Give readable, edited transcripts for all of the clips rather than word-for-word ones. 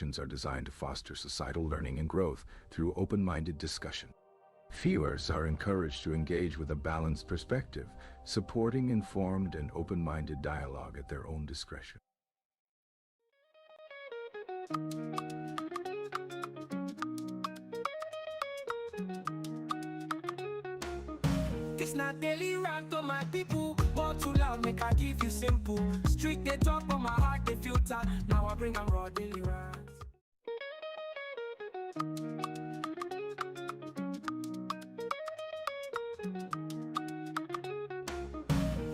are designed to foster societal learning and growth through open-minded discussion. Viewers are encouraged to engage with a balanced perspective, supporting informed and open-minded dialogue at their own discretion. This not daily rant on my people. But too loud, make I give you simple. Street they talk, but my heart they filter. Now I bring 'em raw daily rant.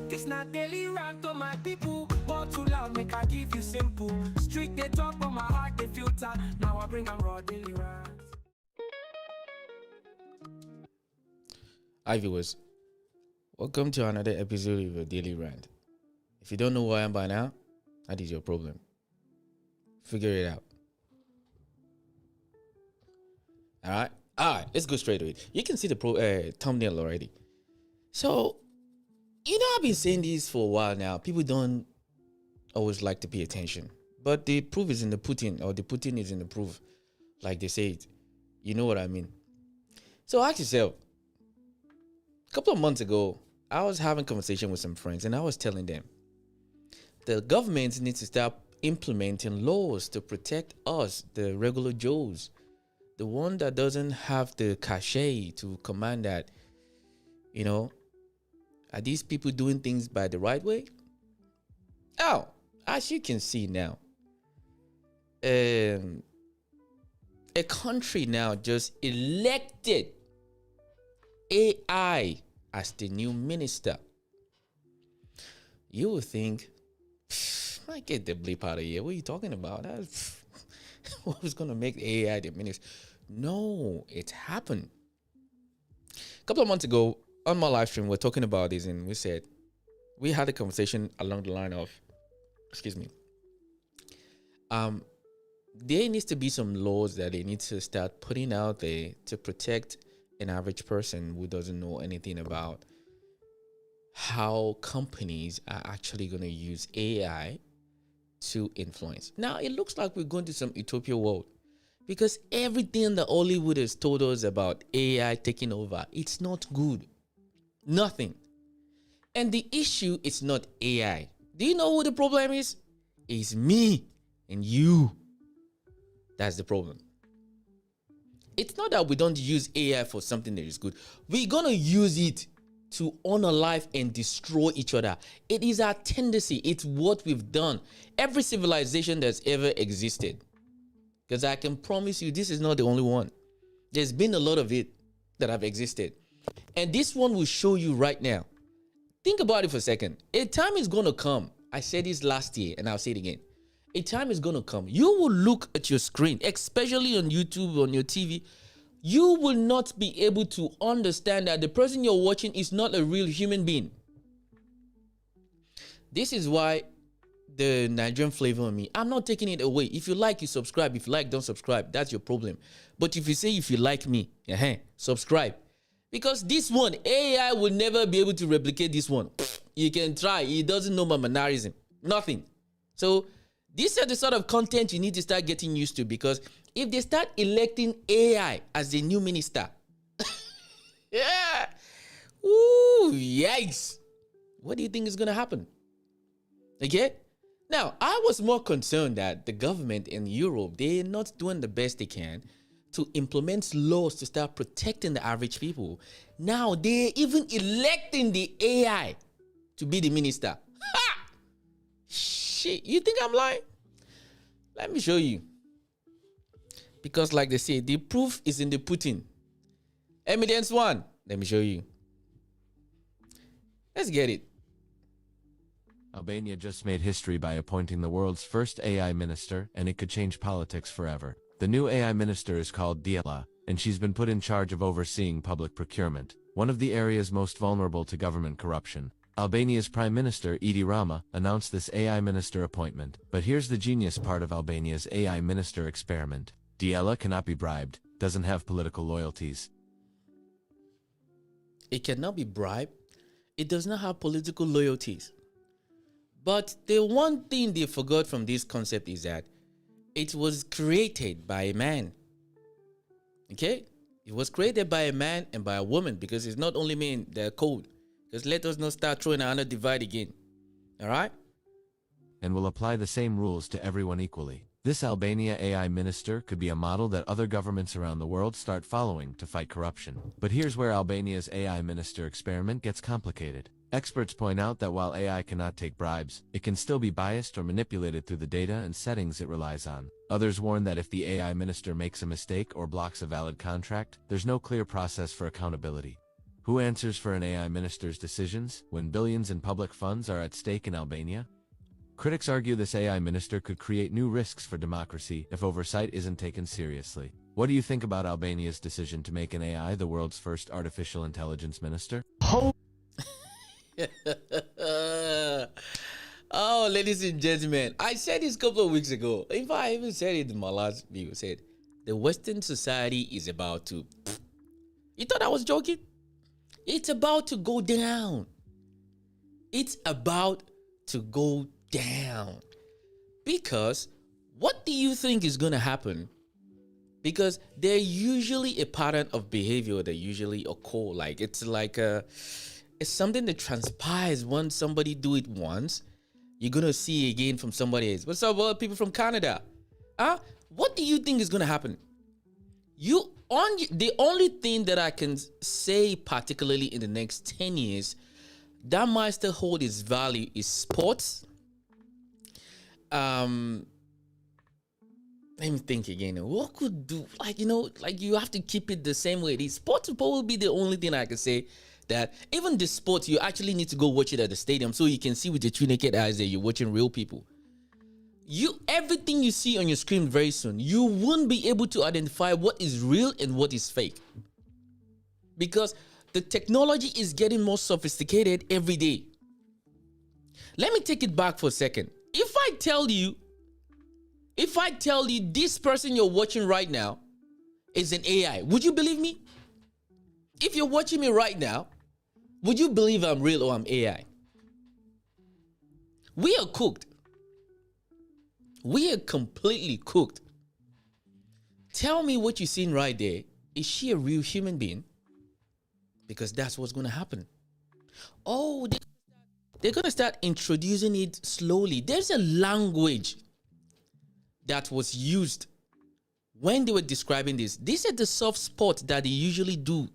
This not daily rant on my people. But too loud, make I give you simple. Street they talk, but my heart they filter. Now I bring 'em raw daily rant. Hi viewers, welcome to another episode of your Daily Rant. If you don't know who I am by now, that is your problem. Figure it out. Alright, let's go straight to it. You can see the thumbnail already. So, I've been saying this for a while now. People don't always like to pay attention. But the proof is in the pudding, or the pudding is in the proof, like they say it. You know what I mean? So ask yourself, a couple of months ago, I was having a conversation with some friends and I was telling them the government needs to start implementing laws to protect us, the regular Joes, the one that doesn't have the cachet to command that, are these people doing things by the right way? Oh, as you can see now, a country now just elected AI as the new minister. You would think, I get the bleep out of here. What are you talking about? What was going to make AI the minister? No, it happened. A couple of months ago, on my live stream, we're talking about this, and we had a conversation along the line of, there needs to be some laws that they need to start putting out there to protect an average person who doesn't know anything about how companies are actually going to use AI to influence. Now, it looks like we're going to some utopia world because everything that Hollywood has told us about AI taking over, it's not good. Nothing. And the issue is not AI. Do you know who the problem is? It's me and you. That's the problem. It's not that we don't use AI for something that is good. We're going to use it to honor life and destroy each other. It is our tendency. It's what we've done. Every civilization that's ever existed. Because I can promise you, this is not the only one. There's been a lot of it that have existed. And this one will show you right now. Think about it for a second. A time is going to come. I said this last year and I'll say it again. A time is going to come. You will look at your screen, especially on YouTube, on your TV. You will not be able to understand that the person you're watching is not a real human being. This is why the Nigerian flavor on me, I'm not taking it away. If you like, you subscribe. If you like, don't subscribe. That's your problem. But if you say if you like me, subscribe. Because this one, AI will never be able to replicate this one. You can try. It doesn't know my mannerism. Nothing. So these are the sort of content you need to start getting used to, because if they start electing AI as the new minister, yeah, ooh, yikes. What do you think is going to happen? Okay? Now, I was more concerned that the government in Europe, they're not doing the best they can to implement laws to start protecting the average people. Now, they're even electing the AI to be the minister. Ha! Shit, you think I'm lying? Let me show you. Because like they say, the proof is in the pudding. Evidence one. Let me show you. Let's get it. Albania just made history by appointing the world's first AI minister, and it could change politics forever. The new AI minister is called Diela, and she's been put in charge of overseeing public procurement, one of the areas most vulnerable to government corruption. Albania's Prime Minister Edi Rama announced this AI minister appointment, but here's the genius part of Albania's AI minister experiment. Diela cannot be bribed, doesn't have political loyalties. It cannot be bribed. It does not have political loyalties. But the one thing they forgot from this concept is that it was created by a man. Okay? It was created by a man and by a woman, because it's not only men, they're code. Because let us not start throwing another divide again. All right? And will apply the same rules to everyone equally. This Albania AI minister could be a model that other governments around the world start following to fight corruption. But here's where Albania's AI minister experiment gets complicated. Experts point out that while AI cannot take bribes, it can still be biased or manipulated through the data and settings it relies on. Others warn that if the AI minister makes a mistake or blocks a valid contract, there's no clear process for accountability. Who answers for an AI minister's decisions when billions in public funds are at stake in Albania? Critics argue this AI minister could create new risks for democracy if oversight isn't taken seriously. What do you think about Albania's decision to make an AI the world's first artificial intelligence minister? Oh, ladies and gentlemen, I said this a couple of weeks ago. In fact, I even said it in my last video. I said, the Western society is about to... You thought I was joking? It's about to go down. It's about to go down. Because what do you think is going to happen? Because there's usually a pattern of behavior that usually occur. Like, it's something that transpires when somebody do it once. You're going to see again from somebody else. What's up, people from Canada? What do you think is going to happen? The only thing that I can say, particularly in the next 10 years, that might still hold its value is sports. Let me think again. What could do, you have to keep it the same way it is. Sports will probably be the only thing I can say that even the sport, you actually need to go watch it at the stadium so you can see with your two naked eyes that you're watching real people. Everything you see on your screen very soon, you won't be able to identify what is real and what is fake. Because the technology is getting more sophisticated every day. Let me take it back for a second. If I tell you this person you're watching right now is an AI, would you believe me? If you're watching me right now, would you believe I'm real or I'm AI? We are cooked. We are completely cooked. Tell me what you're seeing right there. Is she a real human being? Because that's what's going to happen. Oh, they're going to start introducing it slowly. There's a language that was used when they were describing this. These are the soft spots that they usually do.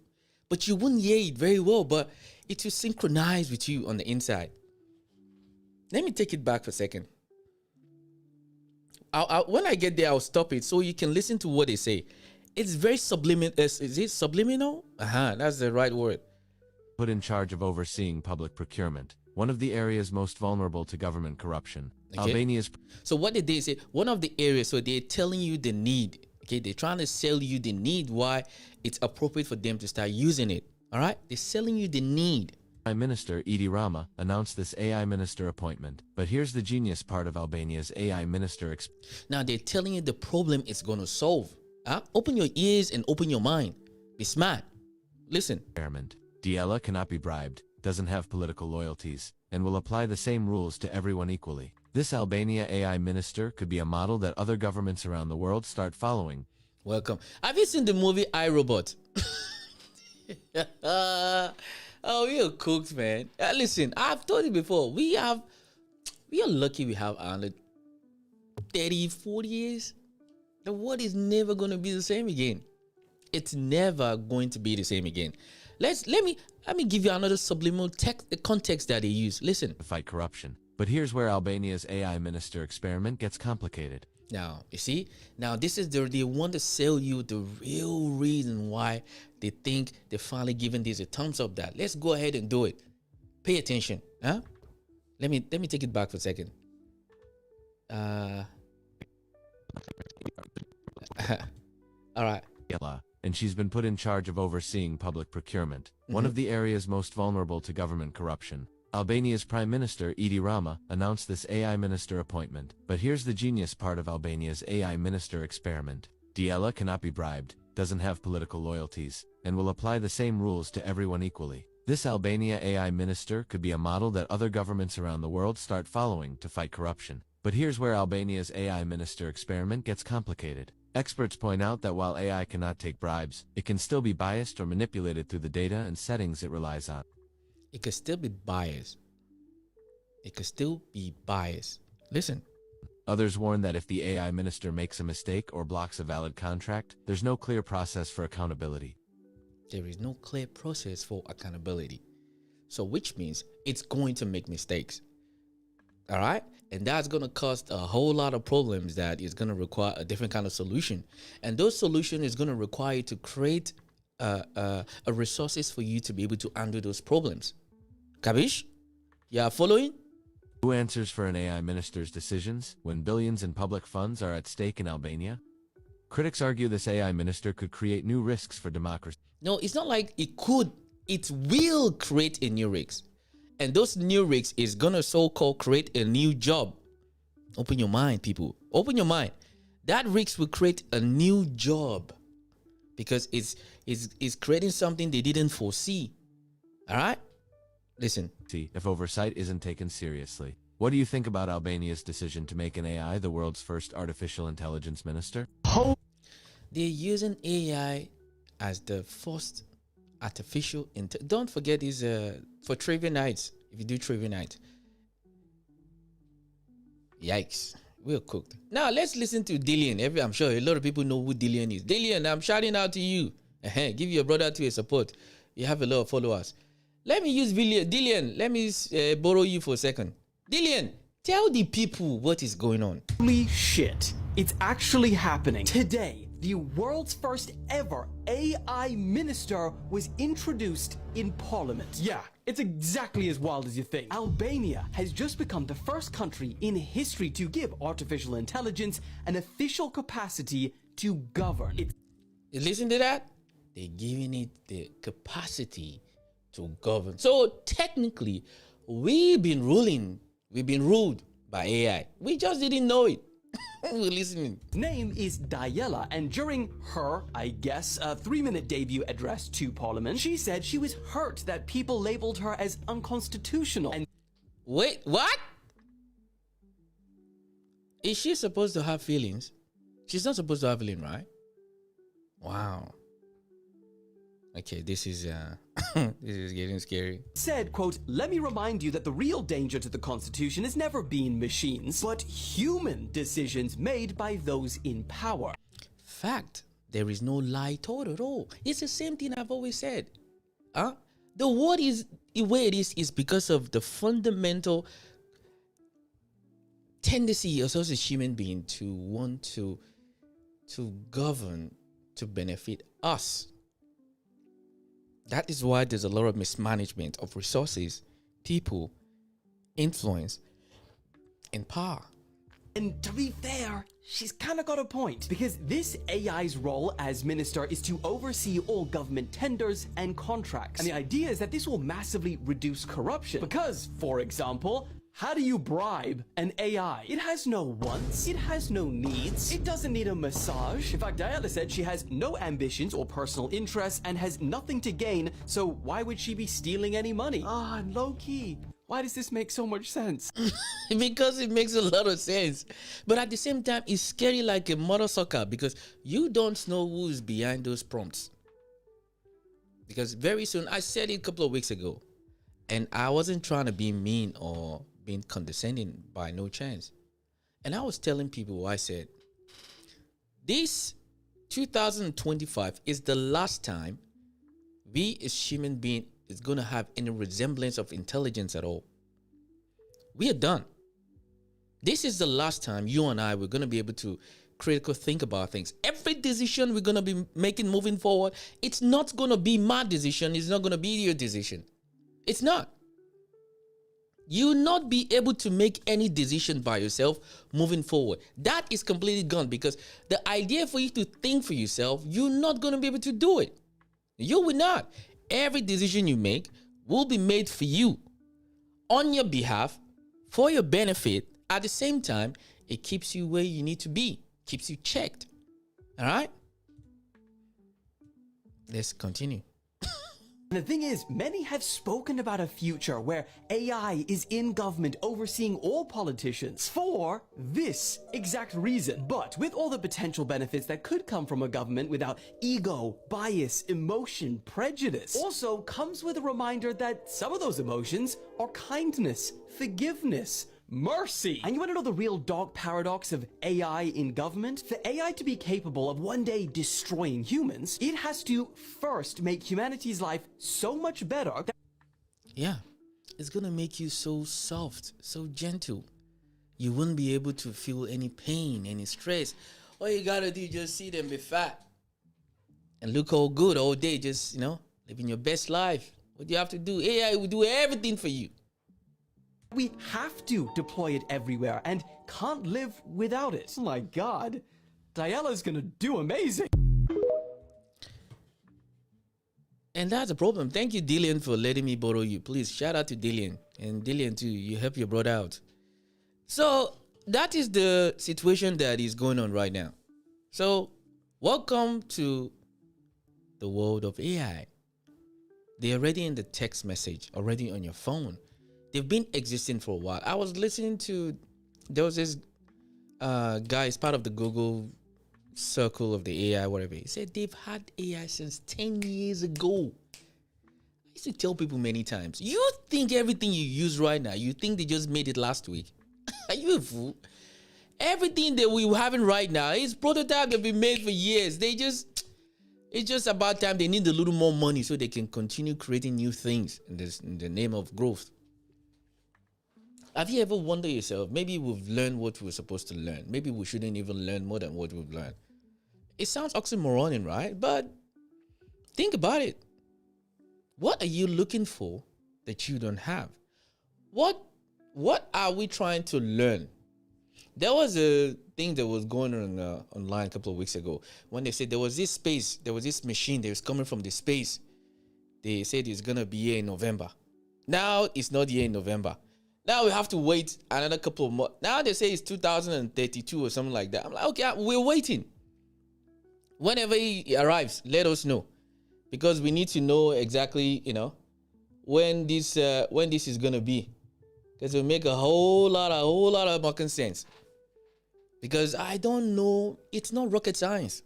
But you wouldn't hear it very well, but it will synchronize with you on the inside. Let me take it back for a second. When I get there, I'll stop it so you can listen to what they say. It's very subliminal. Is it subliminal? That's the right word. Put in charge of overseeing public procurement, one of the areas most vulnerable to government corruption. Okay. Albania's... So what did they say? One of the areas, so they're telling you the need. Okay, they're trying to sell you the need, why it's appropriate for them to start using it. All right? They're selling you the need. Prime Minister Edi Rama announced this AI minister appointment. But here's the genius part of Albania's AI minister. Now they're telling you the problem it's going to solve. Open your ears and open your mind. Be smart. Listen. Experiment. Diela cannot be bribed, doesn't have political loyalties, and will apply the same rules to everyone equally. This Albania AI minister could be a model that other governments around the world start following. Welcome. Have you seen the movie iRobot? Oh, we are cooked, man. Listen, I've told you before, we are lucky we have under 30, 40 years. The world is never going to be the same again. It's never going to be the same again. Let me give you another subliminal context that they use. Listen. To fight corruption. But here's where Albania's AI minister experiment gets complicated. Now, you see, this is they want to sell you the real reason why they think they're finally giving this a thumbs up. That let's go ahead and do it. Pay attention, huh? Let me take it back for a second. All right. And she's been put in charge of overseeing public procurement, one of the areas most vulnerable to government corruption. Albania's Prime Minister Edi Rama announced this AI minister appointment. But here's the genius part of Albania's AI minister experiment. Diela cannot be bribed, doesn't have political loyalties, and will apply the same rules to everyone equally. This Albania AI minister could be a model that other governments around the world start following to fight corruption. But here's where Albania's AI minister experiment gets complicated. Experts point out that while AI cannot take bribes, it can still be biased or manipulated through the data and settings it relies on. It could still be biased. It could still be biased. Listen. Others warn that if the AI minister makes a mistake or blocks a valid contract, there's no clear process for accountability. There is no clear process for accountability. So which means it's going to make mistakes. All right? And that's going to cause a whole lot of problems that is going to require a different kind of solution. And those solutions is going to require you to create a resources for you to be able to handle those problems. Kabish? You are following? Who answers for an AI minister's decisions when billions in public funds are at stake in Albania? Critics argue this AI minister could create new risks for democracy. No, it's not like it could. It will create a new risk. And those new risks is going to so-called create a new job. Open your mind, people. Open your mind. That risk will create a new job because it's creating something they didn't foresee. All right? Listen. If oversight isn't taken seriously. What do you think about Albania's decision to make an AI the world's first artificial intelligence minister? They're using AI as the first artificial intelligence. Don't forget this for trivia nights. If you do trivia night, yikes, we're cooked. Now let's listen to Dillian. I'm sure a lot of people know who Dillian is. Dillian, I'm shouting out to you. Give your brother to a support. You have a lot of followers. Let me use Dillian. Let me borrow you for a second. Dillian, tell the people what is going on. Holy shit! It's actually happening today. The world's first ever AI minister was introduced in Parliament. Yeah, it's exactly as wild as you think. Albania has just become the first country in history to give artificial intelligence an official capacity to govern. Listen to that? They're giving it the capacity to govern. So technically, we've been ruled by AI. We just didn't know it. We're listening. Name is Diella, and during her, I guess, 3-minute debut address to Parliament, she said she was hurt that people labeled her as unconstitutional. And wait, what? Is she supposed to have feelings? She's not supposed to have feelings, right? Wow. Okay, this is this is getting scary. Said, quote, "Let me remind you that the real danger to the Constitution has never been machines, but human decisions made by those in power." Fact. There is no lie told at all. It's the same thing I've always said. The word is the way it is because of the fundamental tendency of us as human being to want to govern to benefit us. That is why there's a lot of mismanagement of resources, people, influence, and power. And to be fair, she's kind of got a point, because this AI's role as minister is to oversee all government tenders and contracts. And the idea is that this will massively reduce corruption. Because, for example, how do you bribe an AI? It has no wants, it has no needs, it doesn't need a massage. In fact, Diana said she has no ambitions or personal interests and has nothing to gain, so why would she be stealing any money? And low-key, why does this make so much sense? Because it makes a lot of sense. But at the same time, it's scary like a mother sucker because you don't know who's behind those prompts. Because very soon, I said it a couple of weeks ago, and I wasn't trying to be mean or being condescending by no chance. And I was telling people, I said, this 2025 is the last time we as human beings is going to have any resemblance of intelligence at all. We are done. This is the last time you and I were going to be able to critically think about things. Every decision we're going to be making moving forward, it's not going to be my decision. It's not going to be your decision. It's not. You will not be able to make any decision by yourself moving forward. That is completely gone because the idea for you to think for yourself, you're not going to be able to do it. You will not. Every decision you make will be made for you, on your behalf, for your benefit. At the same time, it keeps you where you need to be, keeps you checked. All right? Let's continue. And the thing is, many have spoken about a future where AI is in government overseeing all politicians for this exact reason. But with all the potential benefits that could come from a government without ego, bias, emotion, prejudice, also comes with a reminder that some of those emotions are kindness, forgiveness, mercy. And you want to know the real dark paradox of AI in government? For AI to be capable of one day destroying humans, it has to first make humanity's life so much better that Yeah, it's gonna make you so soft, so gentle. You wouldn't be able to feel any pain, any stress. All you gotta do is just see them be fat and look all good all day, just, living your best life. What do you have to do? AI will do everything for you. we have to deploy it everywhere and can't live without it. Oh my god, Diala's gonna do amazing. And that's a problem. Thank you, Dillian, for letting me borrow you. Please, shout out to Dillian. And Dillian, too, you help your brother out. So, that is the situation that is going on right now. So, welcome to the world of AI. They're already in the text message, already on your phone. They've been existing for a while. I was listening to, there was this guy, he's part of the Google circle of the AI, whatever. He said they've had AI since 10 years ago. I used to tell people many times, you think everything you use right now, you think they just made it last week? Are you a fool? Everything that we're having right now is prototype that been made for years. It's just about time they need a little more money so they can continue creating new things in the name of growth. Have you ever wondered yourself, maybe we've learned what we're supposed to learn. Maybe we shouldn't even learn more than what we've learned. It sounds oxymoronic, right? But think about it. What are you looking for that you don't have? What are we trying to learn? There was a thing that was going on online a couple of weeks ago when they said there was this machine that was coming from the space. They said it's going to be here in November. Now it's not here in November. Now we have to wait another couple of months. Now they say it's 2032 or something like that. I'm like, okay, we're waiting. Whenever he arrives, let us know. Because we need to know exactly, when this is going to be. Because it will make a whole lot of fucking sense. Because I don't know, it's not rocket science.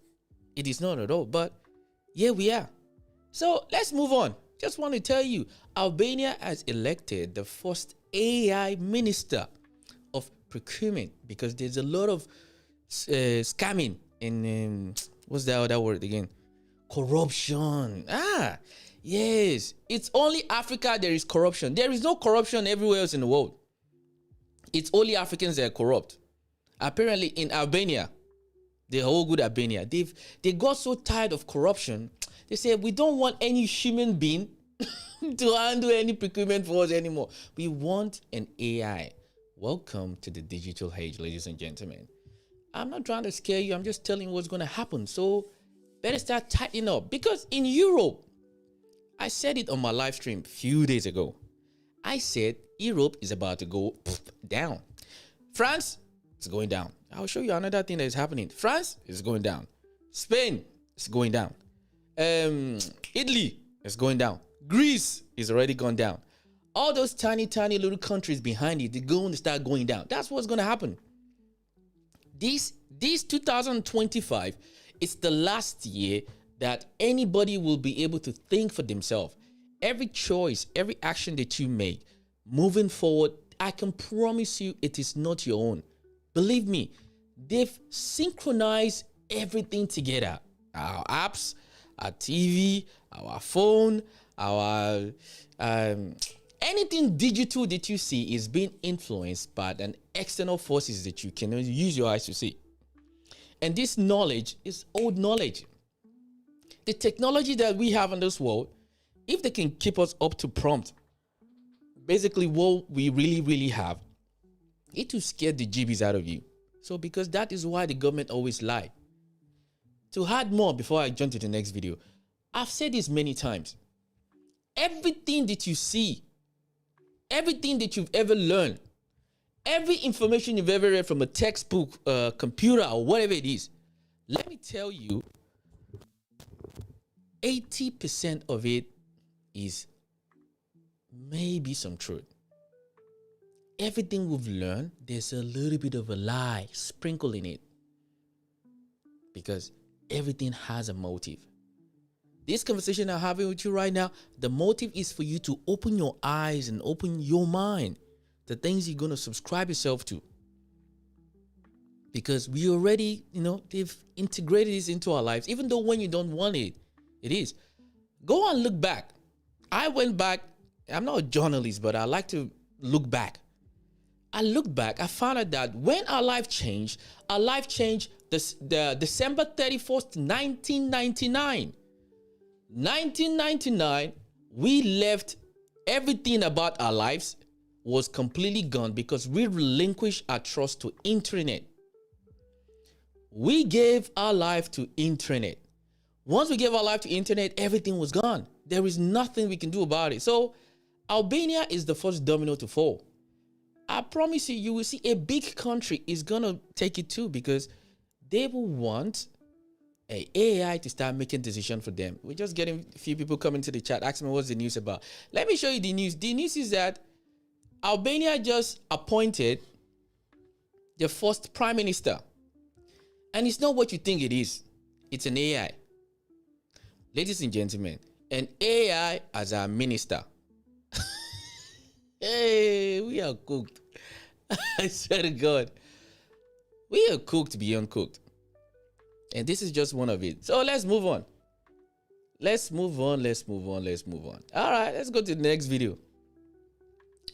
It is not at all. But here we are. So let's move on. Just want to tell you, Albania has elected the first AI minister of procurement because there's a lot of scamming and what's the other word again? Corruption. Yes. It's only Africa there is corruption. There is no corruption everywhere else in the world. It's only Africans that are corrupt. Apparently in Albania, the whole good Albania, they got so tired of corruption. They said, we don't want any human being to handle any procurement for us anymore. We want an AI. Welcome to the digital age, ladies and gentlemen. I'm not trying to scare you. I'm just telling you what's going to happen. So better start tightening up. Because in Europe, I said it on my live stream a few days ago. I said Europe is about to go down. France is going down. I'll show you another thing that is happening. France is going down. Spain is going down. Italy is going down. Greece is already gone down. All those tiny little countries behind it, they're going to start going down. That's what's going to happen. This 2025 is the last year that anybody will be able to think for themselves. Every choice, every action that you make moving forward, I can promise you it is not your own. Believe me, they've synchronized everything together. Our apps, our TV, our phone, our anything digital that you see is being influenced by an external forces that you cannot use your eyes to see. And this knowledge is old knowledge. The technology that we have in this world, if they can keep us up to prompt, basically what we really have, it will scare the GBs out of you. So because that is why the government always lie. To add more before I jump to the next video, I've said this many times. Everything that you see, everything that you've ever learned, every information you've ever read from a textbook, computer, or whatever it is, let me tell you, 80% of it is maybe some truth. Everything we've learned, there's a little bit of a lie sprinkled in it. Because everything has a motive. This conversation I'm having with you right now, the motive is for you to open your eyes and open your mind to things you're going to subscribe yourself to. Because we already, they've integrated this into our lives, even though when you don't want it, it is. Go and look back. I went back. I'm not a journalist, but I like to look back. I looked back. I found out that when our life changed the December 31st, 1999. 1999, we left everything about our lives was completely gone because we relinquished our trust to internet. We gave our life to internet. Once we gave our life to internet, everything was gone. There is nothing we can do about it. So Albania is the first domino to fall. I promise you, you will see a big country is going to take it too because they will want an AI to start making decisions for them. We're just getting a few people coming to the chat, asking me what's the news about. Let me show you the news. The news is that Albania just appointed the first prime minister. And it's not what you think it is. It's an AI. Ladies and gentlemen, an AI as our minister. Hey, we are cooked. I swear to God. We are cooked beyond cooked. And this is just one of it. So let's move on. Let's move on. All right, let's go to the next video.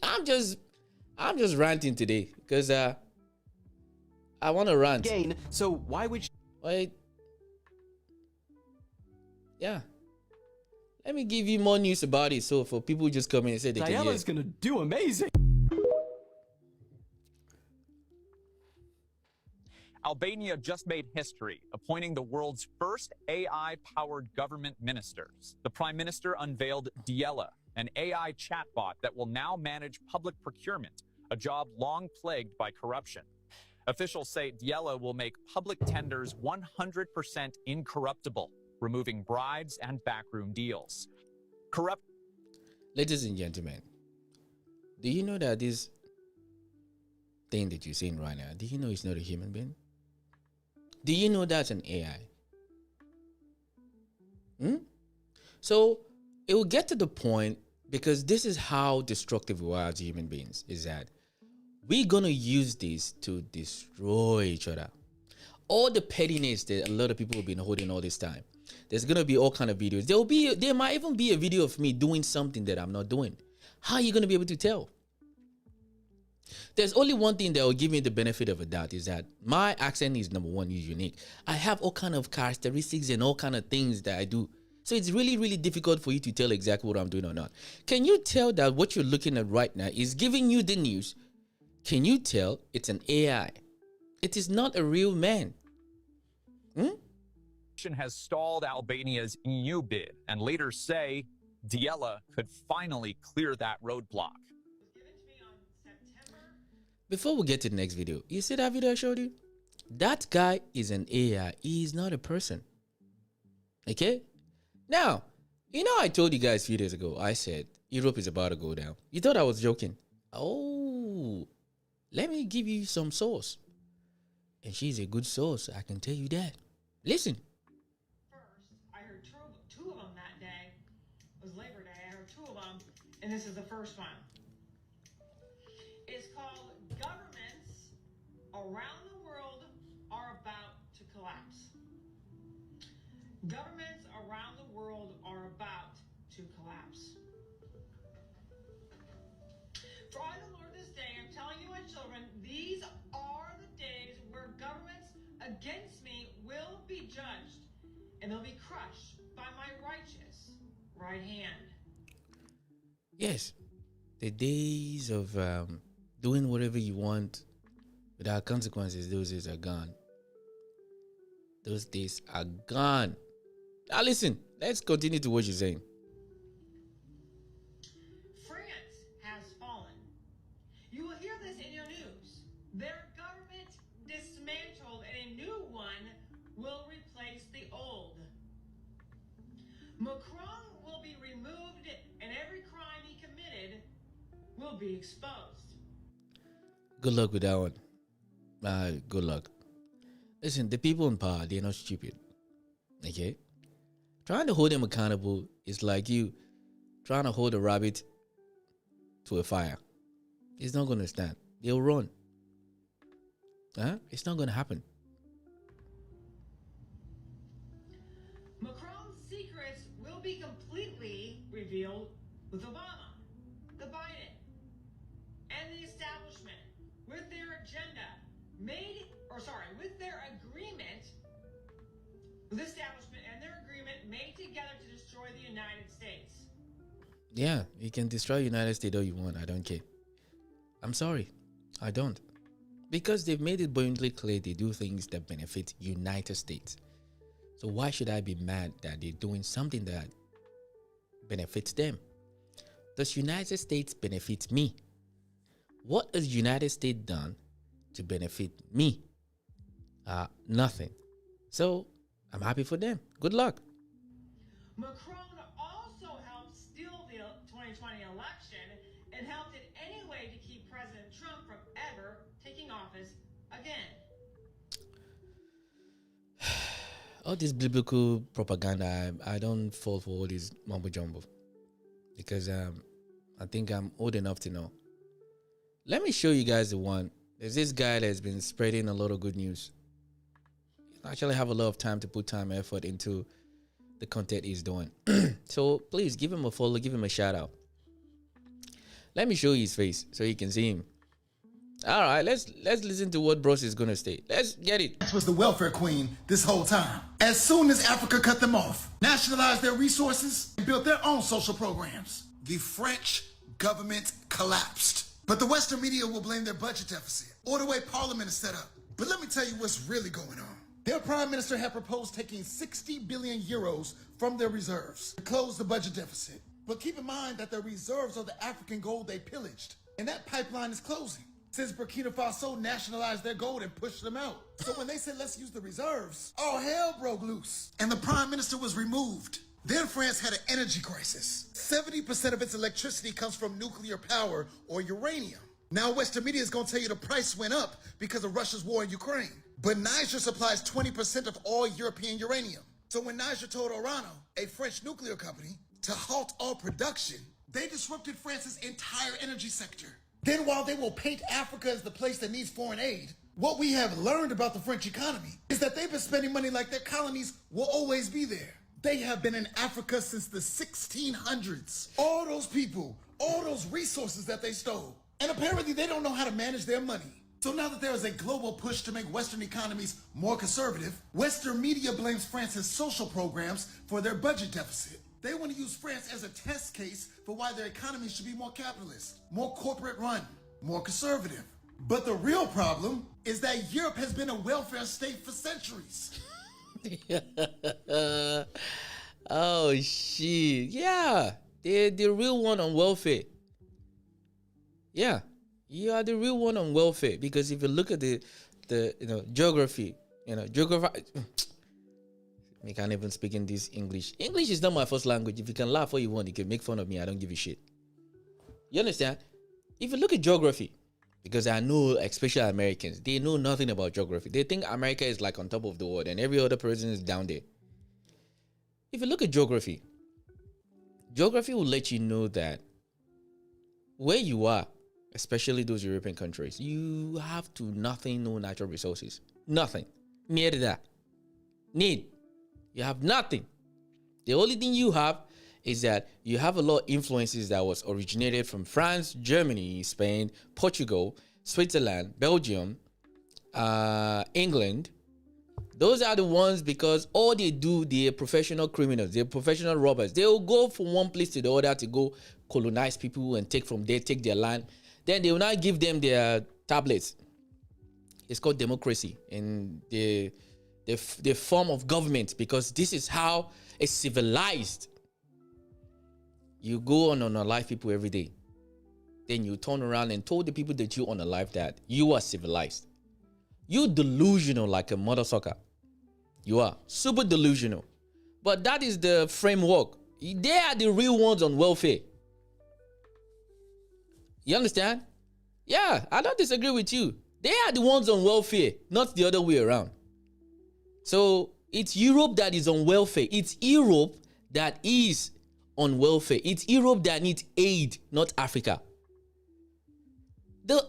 I'm just ranting today because I want to rant. Again, so why would Wait. Yeah. Let me give you more news about it. So for people who just come in and say they can hear. Diala's gonna do amazing? Albania just made history, appointing the world's first AI-powered government ministers. The prime minister unveiled Diela, an AI chatbot that will now manage public procurement, a job long plagued by corruption. Officials say Diela will make public tenders 100% incorruptible, removing bribes and backroom deals. Ladies and gentlemen, do you know that this thing that you're seeing right now, do you know it's not a human being? Do you know that's an AI? So it will get to the point, because this is how destructive we are as human beings, is that we're going to use this to destroy each other. All the pettiness that a lot of people have been holding all this time. There's going to be all kind of videos. There might even be a video of me doing something that I'm not doing. How are you going to be able to tell? There's only one thing that will give me the benefit of a doubt, is that my accent is, number one, is unique. I have all kind of characteristics and all kind of things that I do. So it's really, really difficult for you to tell exactly what I'm doing or not. Can you tell that what you're looking at right now is giving you the news? Can you tell it's an AI? It is not a real man. Has stalled Albania's EU bid, and leaders say Diela could finally clear that roadblock. Before we get to the next video, you see that video I showed you? That guy is an AI. He is not a person. Okay? Now, I told you guys a few days ago, I said Europe is about to go down. You thought I was joking. Oh, let me give you some source. And she's a good source, I can tell you that. Listen. First, I heard two of them that day. It was Labor Day. I heard two of them, and this is the first one. It's called Governments Around the World Are About to Collapse. Governments around the world are about to collapse. For I, the Lord, this day, I'm telling you, my children, these are the days where governments against me will be judged, and they'll be crushed by my righteous right hand. Yes, the days of doing whatever you want without consequences, those days are gone. Those days are gone. Now listen, let's continue to what you're saying. France has fallen. You will hear this in your news. Their government dismantled and a new one will replace the old. Macron will be removed will be exposed. Good luck with that one. Good luck. Listen, the people in power, they're not stupid. Okay? Trying to hold them accountable is like you trying to hold a rabbit to a fire. It's not going to stand. They'll run. It's not going to happen. Macron's secrets will be completely revealed with Obama, the Biden, and the establishment with their agenda with their agreement with the establishment and their agreement made together to destroy the United States. Yeah, you can destroy United States all you want. I don't care. I'm sorry. I don't. Because they've made it abundantly clear they do things that benefit United States. So why should I be mad that they're doing something that benefits them? Does United States benefit me? What has United States done to benefit me? Nothing. So I'm happy for them. Good luck. Macron also helped steal the 2020 election and helped in any way to keep President Trump from ever taking office again. All this biblical propaganda, I don't fall for all this mumbo jumbo because I think I'm old enough to know. Let me show you guys the one. There's this guy that's been spreading a lot of good news. I actually have a lot of time to put time and effort into the content he's doing. So please give him a follow, give him a shout out. Let me show you his face so you can see him. All right, let's listen to what Bros is gonna say. Let's get it. France was the welfare queen this whole time. As soon as Africa cut them off, nationalized their resources, and built their own social programs, the French government collapsed. But the Western media will blame their budget deficit or the way Parliament is set up. But let me tell you what's really going on. Their prime minister had proposed taking 60 billion euros from their reserves to close the budget deficit. But keep in mind that the reserves are the African gold they pillaged, and that pipeline is closing since Burkina Faso nationalized their gold and pushed them out. So when they said, let's use the reserves, all hell broke loose, and the prime minister was removed. Then France had an energy crisis. 70% of its electricity comes from nuclear power or uranium. Now Western media is going to tell you the price went up because of Russia's war in Ukraine. But Niger supplies 20% of all European uranium. So when Niger told Orano, a French nuclear company, to halt all production, they disrupted France's entire energy sector. Then while they will paint Africa as the place that needs foreign aid, what we have learned about the French economy is that they've been spending money like their colonies will always be there. They have been in Africa since the 1600s. All those people, all those resources that they stole. And apparently they don't know how to manage their money. So now that there is a global push to make Western economies more conservative, Western media blames France's social programs for their budget deficit. They want to use France as a test case for why their economy should be more capitalist, more corporate run, more conservative. But the real problem is that Europe has been a welfare state for centuries. Oh shit. Yeah. They're the real one on welfare. Yeah. You are the real one on welfare. Because if you look at the geography, geography. I can't even speak in this English. English is not my first language. If you can laugh all you want, you can make fun of me. I don't give a shit. You understand? If you look at geography, because I know, especially Americans, they know nothing about geography. They think America is like on top of the world and every other person is down there. If you look at geography, geography will let you know that where you are, especially those European countries, you have no natural resources. Nothing. Mierda. Need. You have nothing. The only thing you have is that you have a lot of influences that was originated from France, Germany, Spain, Portugal, Switzerland, Belgium, England. Those are the ones because all they do, they're professional criminals, they're professional robbers. They'll go from one place to the other to go colonize people and take from there, take their land. Then they will not give them their tablets. It's called democracy and the form of government, because this is how it's civilized. You go on unalive people every day. Then you turn around and told the people that you unalive that you are civilized. You delusional like a mother sucker. You are super delusional. But that is the framework. They are the real ones on welfare. You understand? Yeah, I don't disagree with you. They are the ones on welfare, not the other way around. So it's Europe that is on welfare. It's Europe that is on welfare. It's Europe that needs aid, not Africa.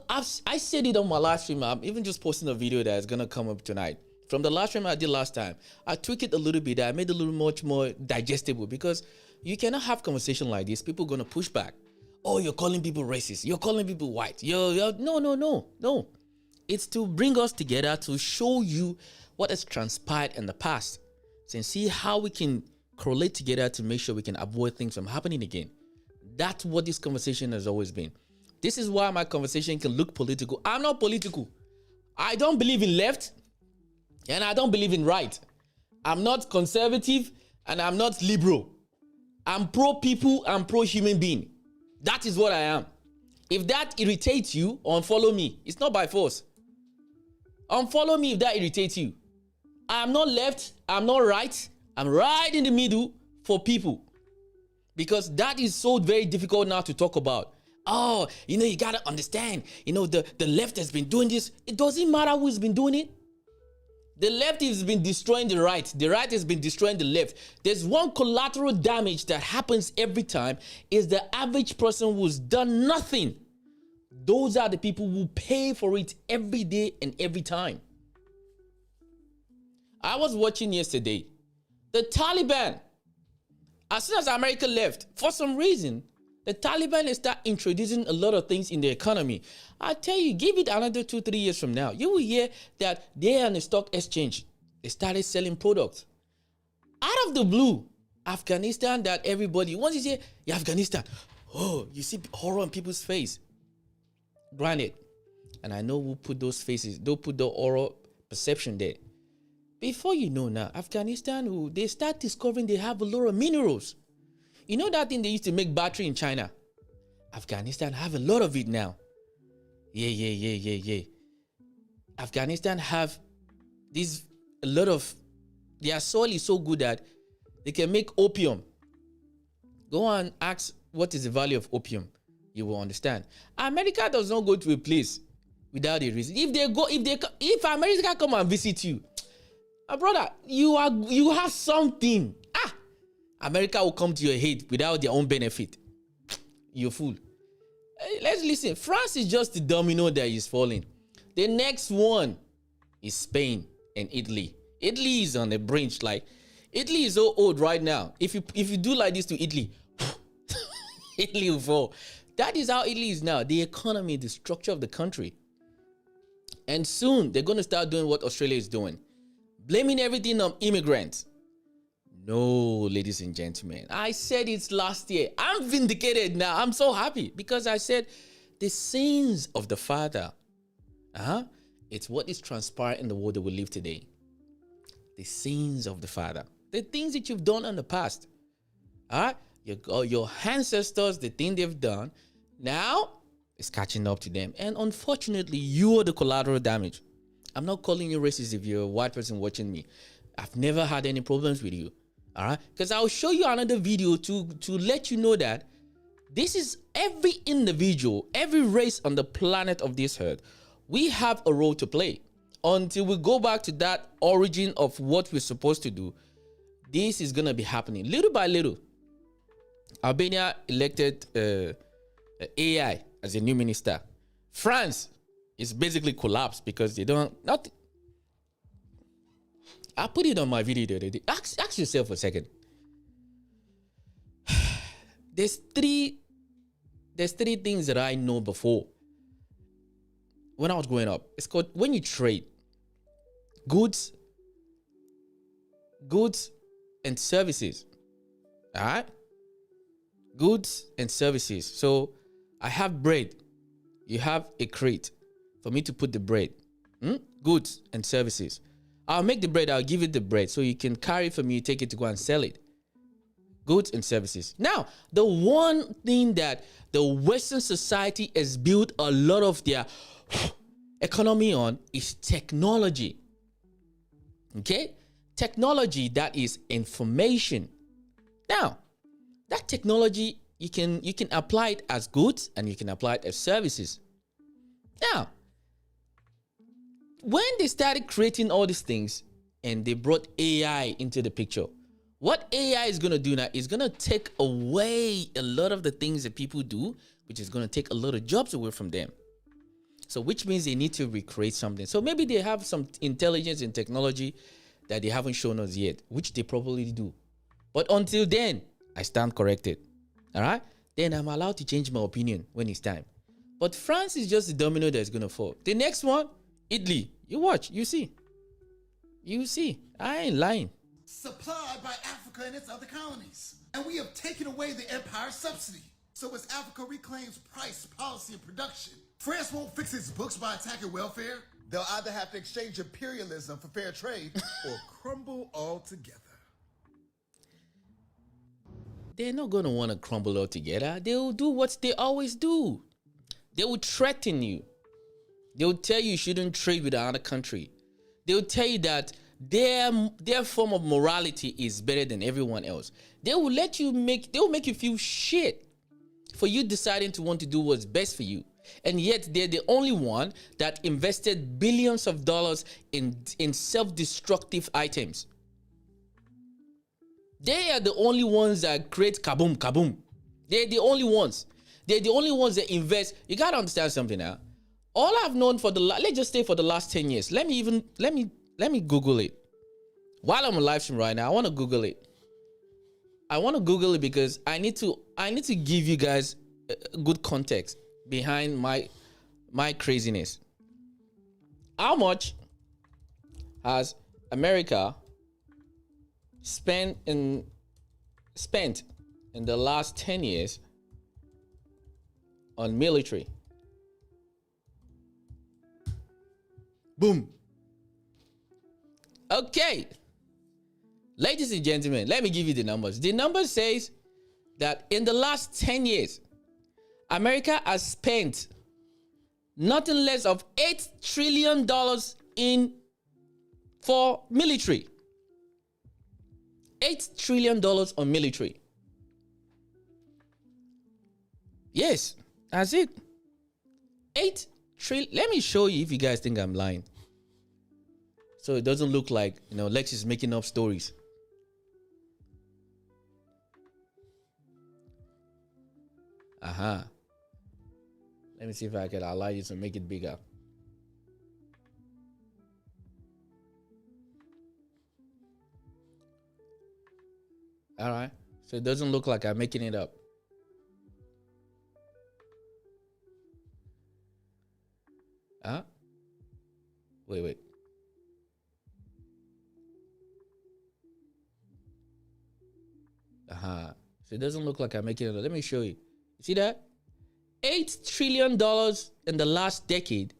I said it on my live stream. I'm even just posting a video that is going to come up tonight. From the live stream I did last time, I tweaked it a little bit. I made it a little much more digestible, because you cannot have conversation like this. People are going to push back. Oh, you're calling people racist. You're calling people white. No. It's to bring us together to show you what has transpired in the past and see how we can correlate together to make sure we can avoid things from happening again. That's what this conversation has always been. This is why my conversation can look political. I'm not political. I don't believe in left and I don't believe in right. I'm not conservative and I'm not liberal. I'm pro people, I'm pro human being. That is what I am. If that irritates you, unfollow me. It's not by force. Unfollow me if that irritates you. I'm not left, I'm not right. I'm right in the middle for people. Because that is so very difficult now to talk about. Oh, you gotta understand, the left has been doing this. It doesn't matter who's been doing it. The left has been destroying the right. The right has been destroying the left. There's one collateral damage that happens every time, is the average person who's done nothing. Those are the people who pay for it every day and every time. I was watching yesterday. The Taliban, as soon as America left, for some reason, the Taliban is start introducing a lot of things in the economy. I tell you, give it another 2-3 years from now, you will hear that they are on the stock exchange. They started selling products. Out of the blue, Afghanistan, that everybody, once you say, yeah, Afghanistan, oh, you see horror on people's face. Granted, and I know who put those faces, they'll put the horror perception there. Before you know now, Afghanistan, they start discovering they have a lot of minerals. You know that thing they used to make battery in China? Afghanistan have a lot of it now. Yeah. Afghanistan have their soil is so good that they can make opium. Go and ask what is the value of opium. You will understand. America does not go to a place without a reason. If America come and visit you, my brother, you have something. America will come to your aid without their own benefit. You fool. Let's listen. France is just the domino that is falling. The next one is Spain and Italy. Italy is on the brink. Like, Italy is so old right now. If you do like this to Italy, Italy will fall. That is how Italy is now. The economy, the structure of the country. And soon they're going to start doing what Australia is doing. Blaming everything on immigrants. No, ladies and gentlemen. I said it last year. I'm vindicated now. I'm so happy because I said the sins of the father. It's what is transparent in the world that we live today. The sins of the father. The things that you've done in the past. Your ancestors, the thing they've done, now it's catching up to them. And unfortunately, you are the collateral damage. I'm not calling you racist if you're a white person watching me. I've never had any problems with you. All right, because I'll show you another video to let you know that this is every individual, every race on the planet of this earth. We have a role to play until we go back to that origin of what we're supposed to do. This is going to be happening little by little. Albania elected AI as a new minister. France is basically collapsed because they don't. I put it on my video the other day. Ask yourself for a second. There's three things that I know before. When I was growing up, it's called when you trade goods and services. All right? Goods and services. So I have bread. You have a crate for me to put the bread. Goods and services. I'll make the bread. I'll give you the bread so you can carry it for me, take it to go and sell it. Goods and services. Now, the one thing that the Western society has built a lot of their economy on is technology. Okay? Technology that is information. Now, that technology, you can apply it as goods and you can apply it as services. Now, when they started creating all these things and they brought AI into the picture, what AI is going to do now is going to take away a lot of the things that people do, which is going to take a lot of jobs away from them. So which means they need to recreate something. So maybe they have some intelligence and technology that they haven't shown us yet, which they probably do. But until then, I stand corrected. All right? Then I'm allowed to change my opinion when it's time. But France is just the domino that's going to fall. The next one, Italy. You watch, you see. You see. I ain't lying. Supplied by Africa and its other colonies. And we have taken away the empire's subsidy. So as Africa reclaims price, policy, and production, France won't fix its books by attacking welfare. They'll either have to exchange imperialism for fair trade or crumble altogether. They're not going to want to crumble altogether. They will do what they always do. They will threaten you. They will tell you shouldn't trade with another country. They will tell you that their form of morality is better than everyone else. They will make you feel shit for you deciding to want to do what's best for you. And yet they're the only one that invested billions of dollars in self-destructive items. They are the only ones that create kaboom, kaboom. They're the only ones. They're the only ones that invest. You gotta understand something now. All I've known for let's just say for the last 10 years. Let me Google it. While I'm on live stream right now, I want to Google it. I want to Google it because I need to give you guys good context behind my craziness. How much has America spent in the last 10 years on military? Boom. Okay. Ladies and gentlemen, let me give you the numbers. The number says that in the last 10 years, America has spent nothing less of $8 trillion for military. $8 trillion on military. Yes, that's it. 8 trillion. Let me show you if you guys think I'm lying. So it doesn't look like, Lex is making up stories. Let me see if I can allow you to make it bigger. All right. So it doesn't look like I'm making it up. Wait. So it doesn't look like I'm making it up. Let me show you. You see that? $8 trillion in the last decade,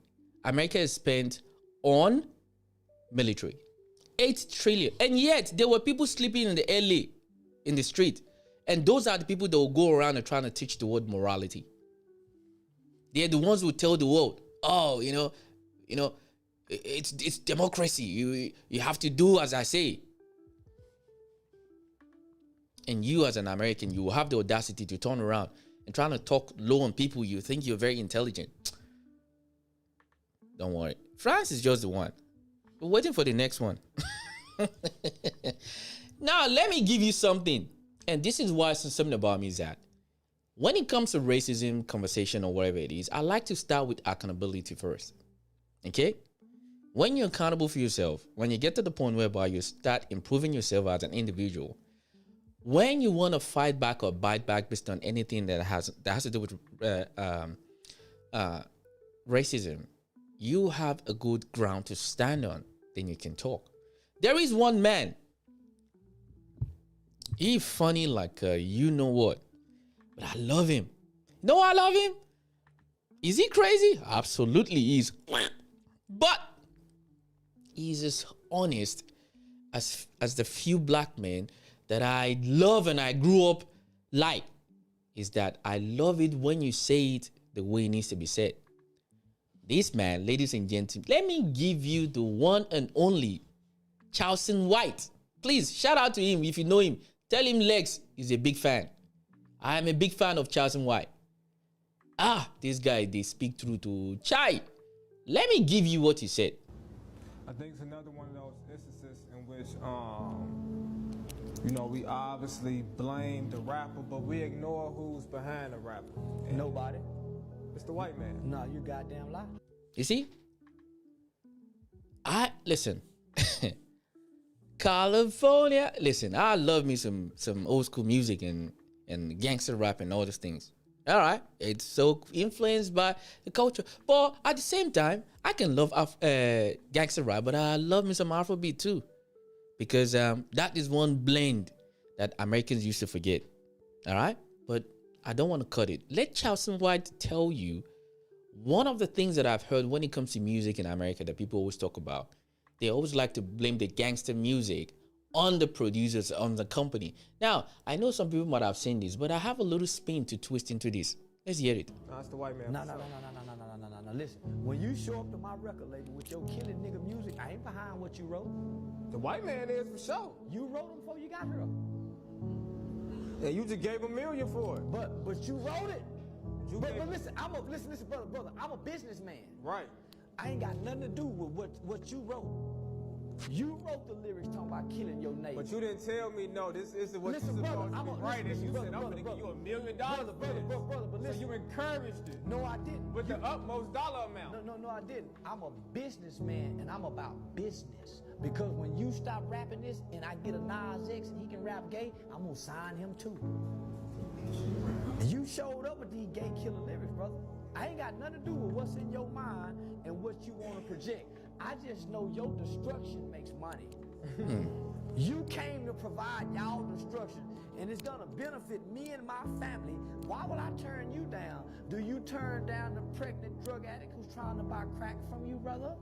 America has spent on military. 8 trillion. And yet, there were people sleeping in the LA, in the street. And those are the people that will go around and trying to teach the world morality. They're the ones who tell the world, it's democracy. You have to do as I say. And you as an American, you will have the audacity to turn around and trying to talk low on people you think you're very intelligent. Don't worry. France is just the one. We're waiting for the next one. Now, let me give you something. And this is why something about me is that when it comes to racism, conversation, or whatever it is, I like to start with accountability first. Okay? When you're accountable for yourself, when you get to the point whereby you start improving yourself as an individual, when you want to fight back or bite back based on anything that has to do with racism, you have a good ground to stand on. Then you can talk. There is one man. He's funny like you know what, but I love him. You know why I love him? Is he crazy? Absolutely, he's. But he's as honest as the few black men that I love and I grew up like. Is that I love it when you say it the way it needs to be said. This man, ladies and gentlemen, let me give you the one and only Charleston White. Please shout out to him if you know him. Tell him Lex is a big fan. I am a big fan of Charles White. This guy, they speak through to Chai. Let me give you what he said. I think it's another one of those instances in which, you know, we obviously blame the rapper, but we ignore who's behind the rapper. And Nobody. it's the white man. No, you goddamn lie. You see? Listen. California. Listen, I love me some old school music and gangster rap and all those things. All right, it's so influenced by the culture, but at the same time, I can love gangster rap, but I love me some Afrobeat too, because that is one blend that Americans used to forget. All right, but I don't want to cut it. Let Charles White tell you one of the things that I've heard when it comes to music in America that people always talk about. They always like to blame the gangster music on the producers, on the company. Now, I know some people might have seen this, but I have a little spin to twist into this. Let's hear it. No, it's the white man. No. Listen, when you show up to my record label with your killing nigga music, I ain't behind what you wrote. The white man is for sure. You wrote them before you got here. And you just gave $1 million for it. But you wrote it. You But gave- listen, listen, brother. I'm a businessman. Right. I ain't got nothing to do with what you wrote. You wrote the lyrics talking about killing your neighbor. But you didn't tell me, no, this isn't what Listen, you're brother, supposed to I'm be a- writing. listen, You brother, said, I'm going to brother, give you $1 million brother, for brother, this. brother, but So listen. you encouraged it No, I didn't. with the utmost dollar amount. No, I didn't. I'm a businessman and I'm about business. Because when you stop rapping this and I get a Nas X and he can rap gay, I'm gonna sign him too. You showed up with these gay killer lyrics, brother. I ain't got nothing to do with what's in your mind and what you want to project. I just know your destruction makes money. You came to provide y'all destruction, and it's gonna benefit me and my family. Why would I turn you down? Do you turn down the pregnant drug addict who's trying to buy crack from you, brother?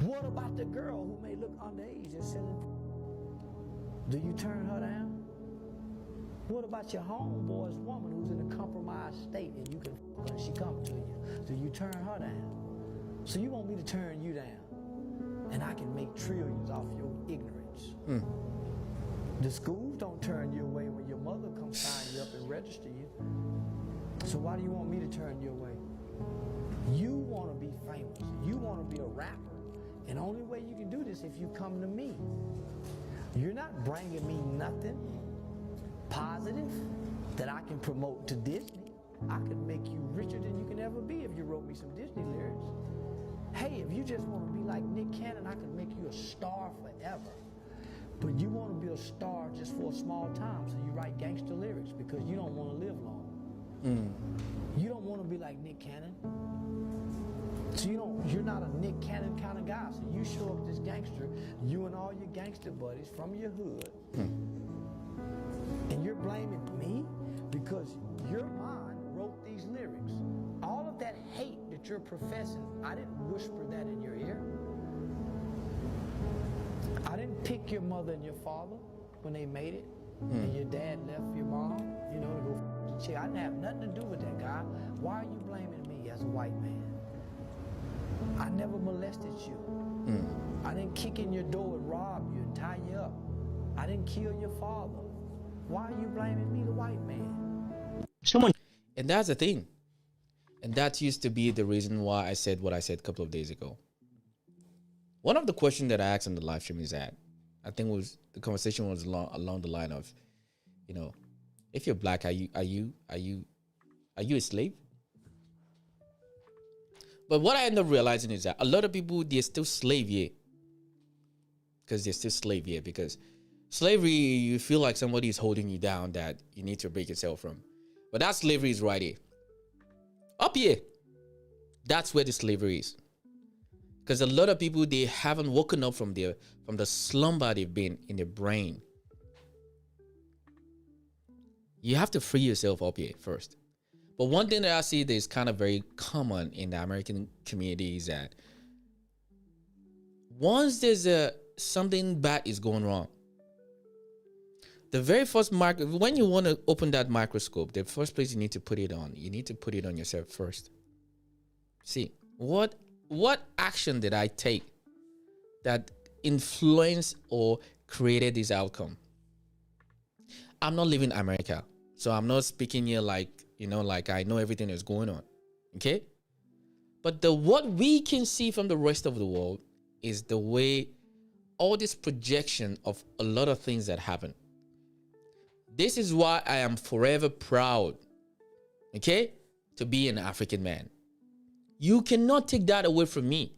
What about the girl who may look underage and selling? Do you turn her down? What about your homeboy's woman who's in a compromised state and you can fuck her and she come to you? Do you turn her down? So you want me to turn you down? And I can make trillions off your ignorance. The schools don't turn you away when your mother comes sign you up and register you. So why do you want me to turn you away? You want to be famous. You want to be a rapper. And the only way you can do this if you come to me. You're not bringing me nothing positive that I can promote to Disney. I could make you richer than you can ever be if you wrote me some Disney lyrics. Hey, if you just want to be like Nick Cannon, I could make you a star forever. But you want to be a star just for a small time, so you write gangster lyrics because you don't want to live long. You don't want to be like Nick Cannon. So you're not a Nick Cannon kind of guy. So you show up this gangster, you and all your gangster buddies from your hood, and you're blaming me because your mind wrote these lyrics. All of that hate that you're professing, I didn't whisper that in your ear. I didn't pick your mother and your father when they made it, and your dad left your mom, to go f the chick. I didn't have nothing to do with that guy. Why are you blaming me as a white man? I never molested you. I didn't kick in your door and rob you and tie you up. I didn't kill your father. Why are you blaming me, the white man? And that's the thing. And that used to be the reason why I said what I said a couple of days ago. One of the questions that I asked on the live stream is that I think the conversation was along the line of, if you're black, are you a slave? But what I end up realizing is that a lot of people, they're still slave here. Because slavery, you feel like somebody is holding you down that you need to break yourself from. But that slavery is right here. Up here. That's where the slavery is. Because a lot of people, they haven't woken up from the slumber they've been in their brain. You have to free yourself up here first. But one thing that I see that is kind of very common in the American community is that once there's something bad is going wrong, the very first when you want to open that microscope, the first place you need to put it on yourself first. See, what action did I take that influenced or created this outcome? I'm not living in America, so I'm not speaking here like, like I know everything that's going on. Okay? But what we can see from the rest of the world is the way all this projection of a lot of things that happen. This is why I am forever proud, okay, to be an African man. You cannot take that away from me.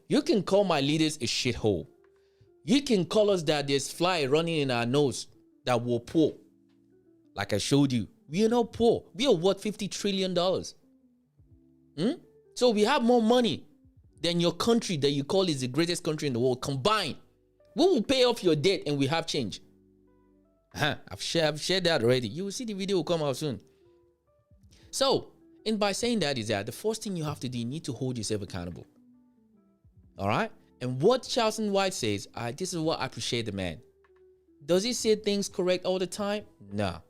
You can call my leaders a shithole. You can call us that there's fly running in our nose, that we're poor. Like I showed you, we are not poor. We are worth $50 trillion. So we have more money than your country that you call is the greatest country in the world combined. We will pay off your debt and we have change. I've shared that already. You will see the video will come out soon. So, and by saying that is that the first thing you have to do, you need to hold yourself accountable. All right? And what Charleston White says, this is what I appreciate the man. Does he say things correct all the time? No.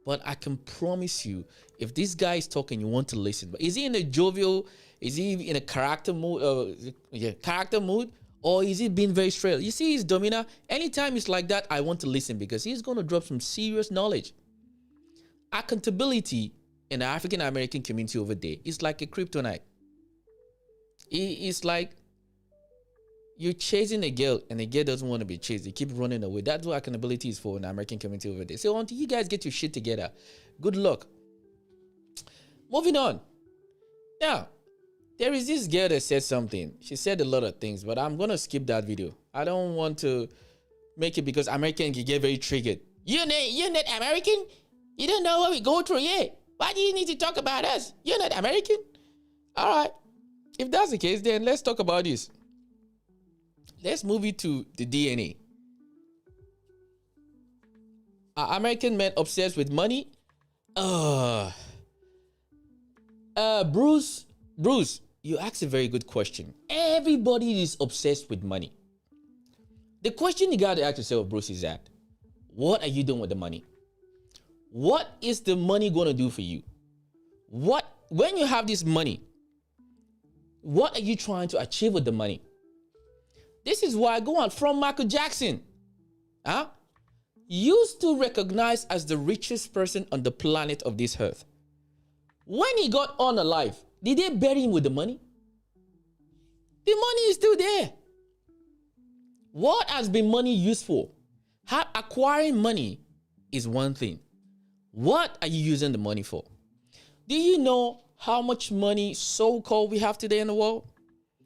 But I can promise you, if this guy is talking, you want to listen. But is he in a jovial, is he in a character mood, or is he being very straight? You see his demeanor? Anytime it's like that, I want to listen because he's going to drop some serious knowledge. Accountability in the African American community over there is like a kryptonite. It's like you're chasing a girl and the girl doesn't want to be chased. They keep running away. That's what accountability is for in the American community over there. So until you guys get your shit together, good luck. Moving on. Now, there is this girl that said something. She said a lot of things, but I'm going to skip that video. I don't want to make it because Americans can get very triggered. You're not American? You don't know what we go through yet. Why do you need to talk about us? You're not American? All right. If that's the case, then let's talk about this. Let's move it to the DNA. Are American men obsessed with money? Bruce, you asked a very good question. Everybody is obsessed with money. The question you got to ask yourself, Bruce, is that, what are you doing with the money? What is the money going to do for you? When you have this money, what are you trying to achieve with the money? This is why I go on from Michael Jackson. Used to recognize as the richest person on the planet of this earth. When he got on alive, did they bury him with the money? The money is still there. What has been money used for? Acquiring money is one thing. What are you using the money for? Do you know how much money so-called we have today in the world?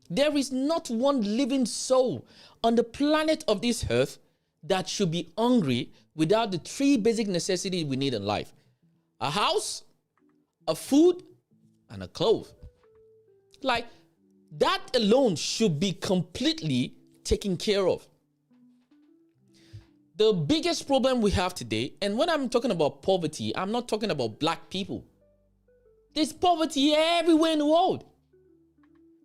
There is not one living soul on the planet of this earth that should be hungry without the 3 basic necessities we need in life. A house, a food, and a clothes. Like, that alone should be completely taken care of. The biggest problem we have today, and when I'm talking about poverty, I'm not talking about black people. There's poverty everywhere in the world.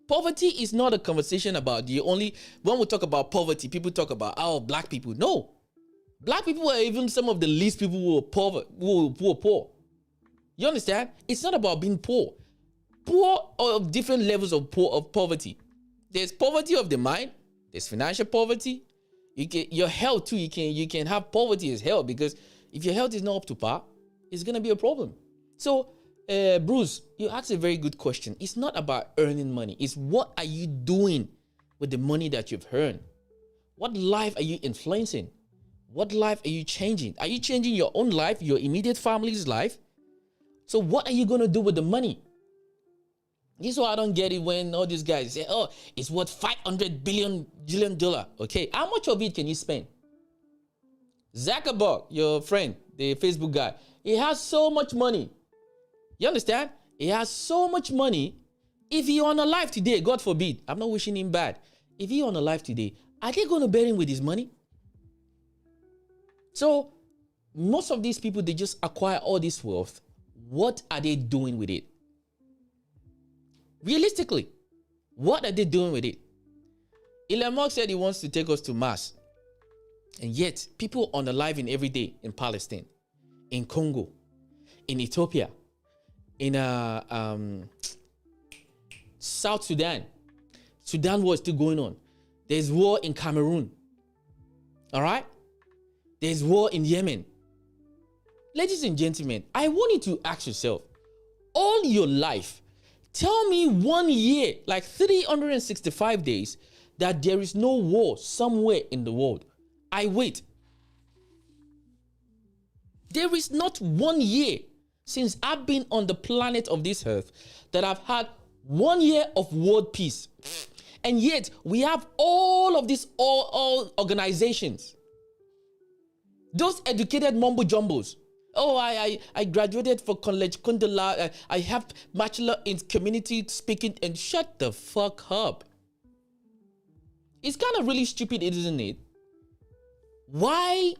Poverty is not a conversation about when we talk about poverty, people talk about, black people. No. Black people are even some of the least people who are poor. You understand? It's not about being poor. Poor of different levels of poverty. There's poverty of the mind. There's financial poverty. Your health too. You can have poverty as health, because if your health is not up to par, it's gonna be a problem. So, Bruce, you asked a very good question. It's not about earning money. It's what are you doing with the money that you've earned? What life are you influencing? What life are you changing? Are you changing your own life, your immediate family's life? So what are you going to do with the money? This is why I don't get it when all these guys say, it's worth $500 billion. Okay, how much of it can you spend? Zuckerberg, your friend, the Facebook guy, he has so much money. You understand? He has so much money. If he on alive today, God forbid, I'm not wishing him bad. If he on alive today, are they going to bury him with his money? So, most of these people, they just acquire all this wealth. What are they doing with it? Realistically, what are they doing with it? Elon Musk said he wants to take us to Mars. And yet, people on alive in every day in Palestine, in Congo, in Ethiopia, in South Sudan. Sudan war is still going on. There's war in Cameroon. All right? There's war in Yemen. Ladies and gentlemen, I want you to ask yourself, all your life, tell me 1 year, like 365 days, that there is no war somewhere in the world. I wait. There is not 1 year since I've been on the planet of this earth that I've had 1 year of world peace. And yet we have all of these all organizations. Those educated mumbo jumbos. Oh, I graduated for college Kundala. I have bachelor in community speaking, and shut the fuck up. It's kind of really stupid, isn't it? Why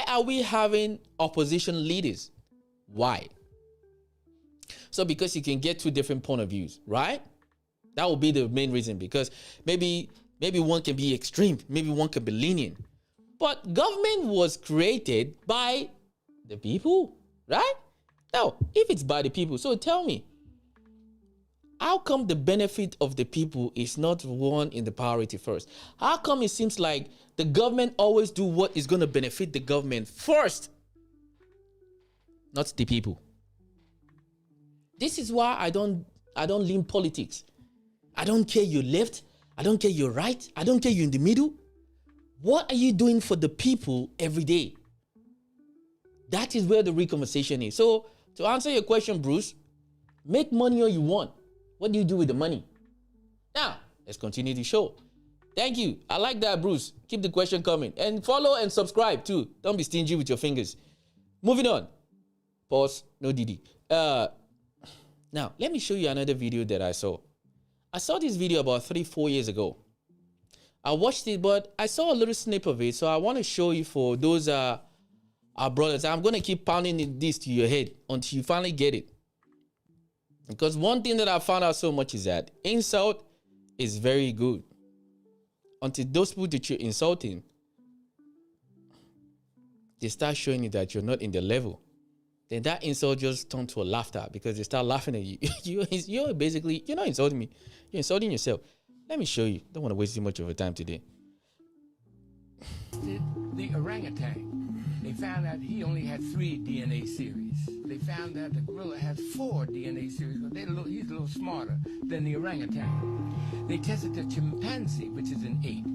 are we having opposition leaders? Why? So because you can get two different point of views, right? That would be the main reason, because maybe one can be extreme, maybe one can be lenient. But government was created by the people, right? Now, if it's by the people, so tell me, how come the benefit of the people is not one in the priority first? How come it seems like the government always do what is going to benefit the government first, not the people? This is why I don't lean politics. I don't care you're left. I don't care you're right. I don't care you're in the middle. What are you doing for the people every day? That is where the real conversation is. So to answer your question, Bruce, make money all you want. What do you do with the money? Now, let's continue the show. Thank you. I like that, Bruce. Keep the question coming. And follow and subscribe too. Don't be stingy with your fingers. Moving on. Pause. No Didi. Now, let me show you another video that I saw. I saw this video about 3-4 years ago. I watched it, but I saw a little snip of it. So I want to show you for those our brothers. I'm going to keep pounding this to your head until you finally get it. Because one thing that I found out so much is that insult is very good. Until those people that you're insulting, they start showing you that you're not in their level. Then that insult just turns to a laughter because they start laughing at you. You're basically, you're not insulting me. You're insulting yourself. Let me show you. Don't want to waste too much of your time today. The orangutan. They found out he only had 3 DNA series. They found out the gorilla has 4 DNA series because he's a little smarter than the orangutan. They tested the chimpanzee, which is an ape,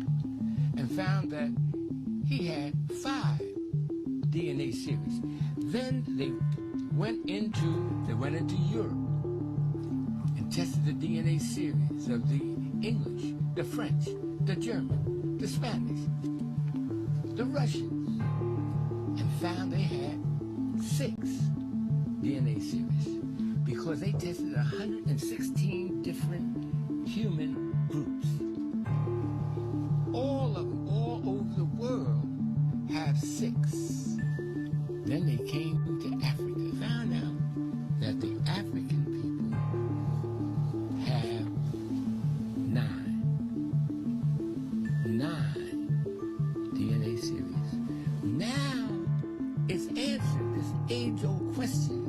and found that he had 5 DNA series. Then they went into Europe and tested the DNA series of the English, the French, the German, the Spanish, the Russians, and found they had 6 DNA series because they tested 116 different human groups. All of them, all over the world, have 6. Then they came to Africa, found out that the African people have 9 DNA series. Now it's answered this age-old question.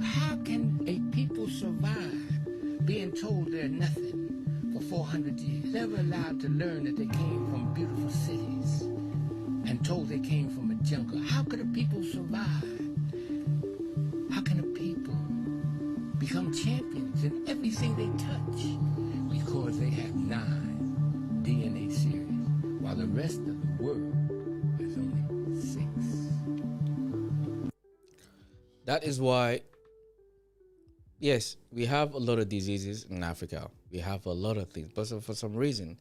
How can a people survive being told they're nothing for 400 years? Never allowed to learn that they came from beautiful cities and told they came from a jungle. How could a people survive? How can a people become champions in everything they touch? Because they have 9 DNA series, while the rest of the world has only 6. That is why, yes, we have a lot of diseases in Africa. We have a lot of things, but for some reason,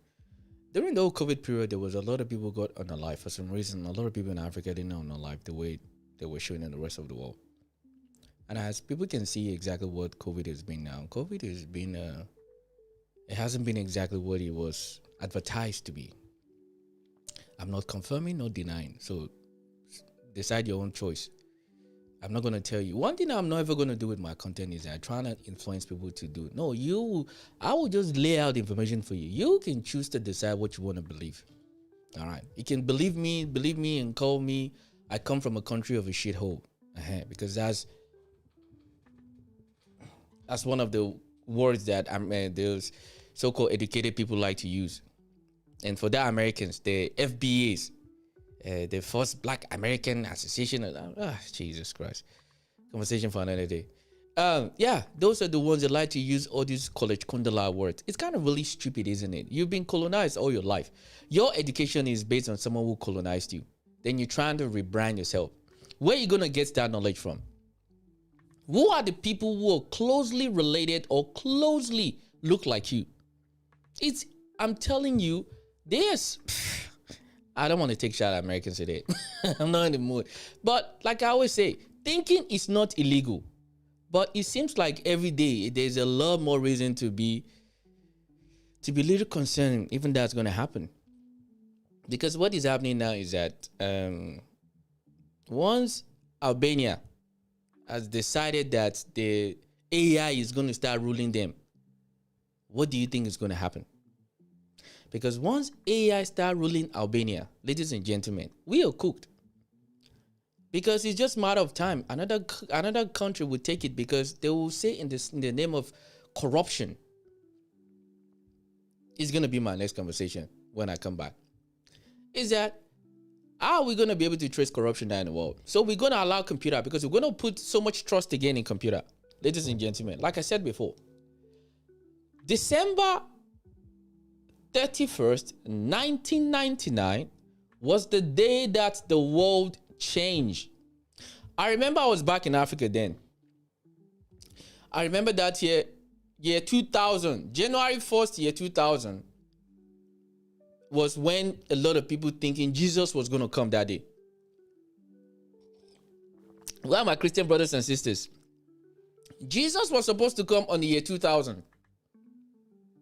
during the whole COVID period, there was a lot of people got unalive. For some reason, a lot of people in Africa didn't unalive the way they were showing in the rest of the world. And as people can see exactly what COVID has been now, COVID has been, it hasn't been exactly what it was advertised to be. I'm not confirming, not denying. So decide your own choice. I'm not going to tell you. One thing I'm not ever going to do with my content is I try not influence people to do. No, I will just lay out information for you. You can choose to decide what you want to believe. All right. You can believe me and call me. I come from a country of a shithole. Because that's one of the words that those so-called educated people like to use. And for the Americans, the FBAs, the first Black American Association. Jesus Christ. Conversation for another day. Yeah, those are the ones that like to use all these college condala words. It's kind of really stupid, isn't it? You've been colonized all your life. Your education is based on someone who colonized you. Then you're trying to rebrand yourself. Where are you going to get that knowledge from? Who are the people who are closely related or closely look like you? I'm telling you, I don't want to take shot at Americans today. I'm not in the mood. But like I always say, thinking is not illegal. But it seems like every day there's a lot more reason to be a little concerned, even that's going to happen. Because what is happening now is that once Albania has decided that the AI is going to start ruling them, what do you think is going to happen? Because once AI start ruling Albania, ladies and gentlemen, we are cooked. Because it's just a matter of time. Another country will take it because they will say in the name of corruption. It's going to be my next conversation when I come back. Is that how are we going to be able to trace corruption down in the world? So we're going to allow computer because we're going to put so much trust again in computer. Ladies and gentlemen, like I said before, December 31st, 1999 was the day that the world changed. I remember I was back in Africa then. I remember that year 2000, January 1st, year 2000, was when a lot of people thinking Jesus was going to come that day. Well, my Christian brothers and sisters, Jesus was supposed to come on the year 2000.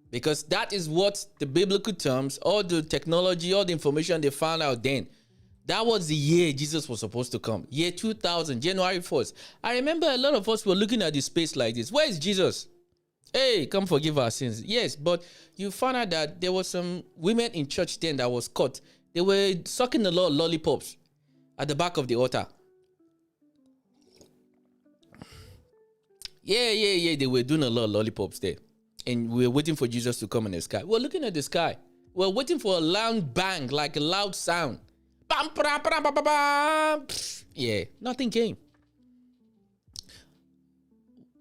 Because that is what the biblical terms, all the technology, all the information they found out then. That was the year Jesus was supposed to come. Year 2000, January 1st. I remember a lot of us were looking at the space like this. Where is Jesus? Hey, come forgive our sins. Yes, but you found out that there were some women in church then that was caught. They were sucking a lot of lollipops at the back of the altar. Yeah. They were doing a lot of lollipops there. And we were waiting for Jesus to come in the sky. We're looking at the sky. We're waiting for a loud bang, like a loud sound. Bam, bam, bam, bam, bam, bam. Yeah, nothing came.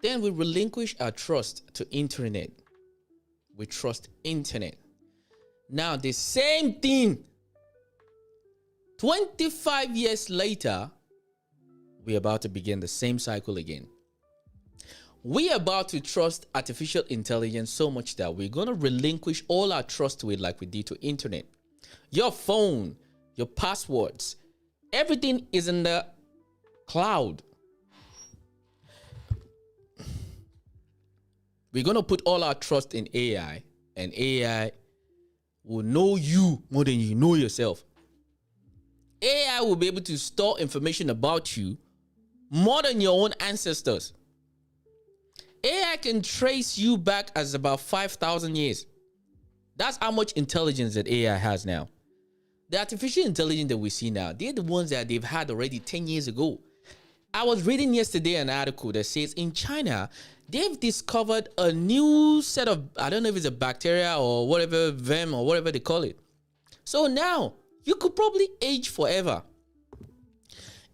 Then we relinquish our trust to internet. We trust internet. Now the same thing. 25 years later, we're about to begin the same cycle again. We're about to trust artificial intelligence so much that we're going to relinquish all our trust to it like we did to internet. Your phone, your passwords, everything is in the cloud. We're going to put all our trust in AI, and AI will know you more than you know yourself. AI will be able to store information about you more than your own ancestors. AI can trace you back as about 5,000 years. That's how much intelligence that AI has now. The artificial intelligence that we see now, they're the ones that they've had already 10 years ago. I was reading yesterday an article that says in China, they've discovered a new set of, I don't know if it's a bacteria or whatever, verm or whatever they call it. So now, you could probably age forever.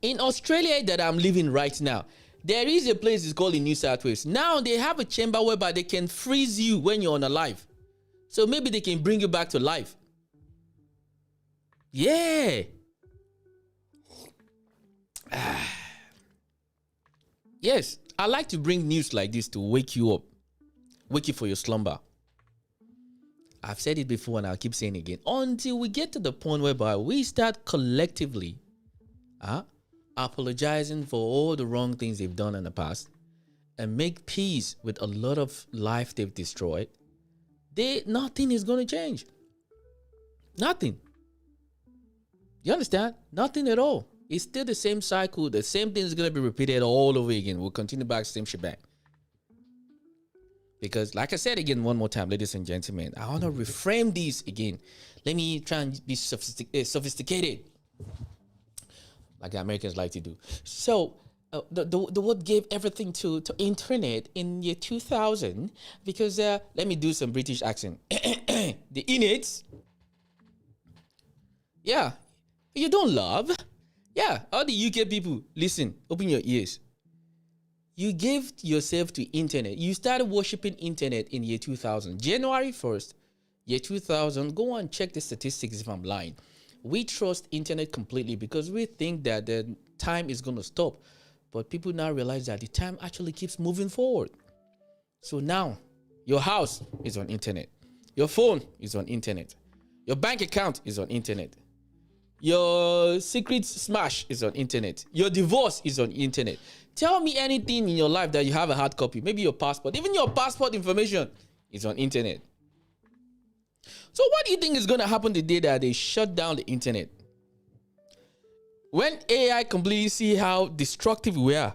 In Australia that I'm living right now, there is a place it's called in New South Wales. Now they have a chamber whereby they can freeze you when you're alive. So maybe they can bring you back to life. Yeah. Yes, I like to bring news like this to wake you up. Wake you for your slumber. I've said it before and I'll keep saying it again. Until we get to the point whereby we start collectively apologizing for all the wrong things they've done in the past and make peace with a lot of life they've destroyed, nothing is going to change. Nothing. You understand? Nothing at all. It's still the same cycle. The same thing is going to be repeated all over again. We'll continue back to the same shebang. Because like I said again one more time, ladies and gentlemen, I want to reframe these again. Let me try and be sophisticated. Like the Americans like to do. So the world gave everything to internet in year 2000 because let me do some British accent. The innits. Yeah. You don't love? Yeah, all the UK people, listen, open your ears. You gave yourself to internet. You started worshiping internet in year 2000. January 1st, year 2000, go and check the statistics if I'm lying. We trust internet completely because we think that the time is going to stop. But people now realize that the time actually keeps moving forward. So now, your house is on internet. Your phone is on internet. Your bank account is on internet. Your secret smash is on internet. Your divorce is on internet. Tell me anything in your life that you have a hard copy. Maybe your passport. Even your passport information is on internet. So what do you think is going to happen the day that they shut down the internet? When AI completely see how destructive we are,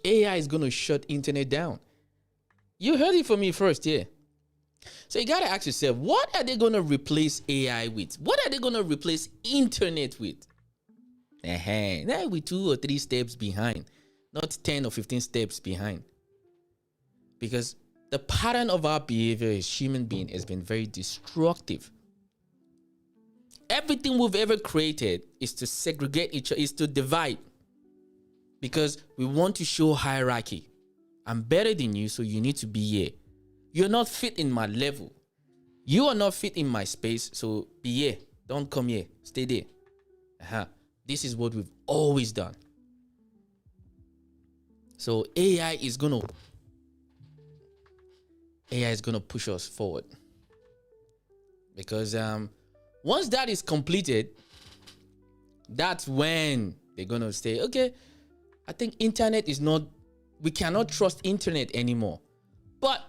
AI is going to shut internet down. You heard it from me first, yeah. So you got to ask yourself, what are they going to replace AI with? What are they going to replace internet with? Now we're 2 or 3 steps behind, not 10 or 15 steps behind. Because the pattern of our behavior as human beings has been very destructive. Everything we've ever created is to segregate each other, is to divide. Because we want to show hierarchy. I'm better than you, so you need to be here. You're not fit in my level. You are not fit in my space, so be here. Don't come here. Stay there. This is what we've always done. So AI is gonna push us forward. Because once that is completed, that's when they're gonna say, okay, I think internet is not, we cannot trust internet anymore. But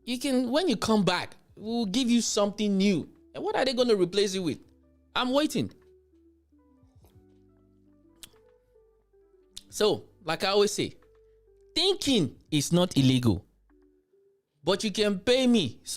you can, when you come back, we'll give you something new. And what are they gonna replace it with? I'm waiting. So, like I always say, thinking is not illegal. But you can pay me so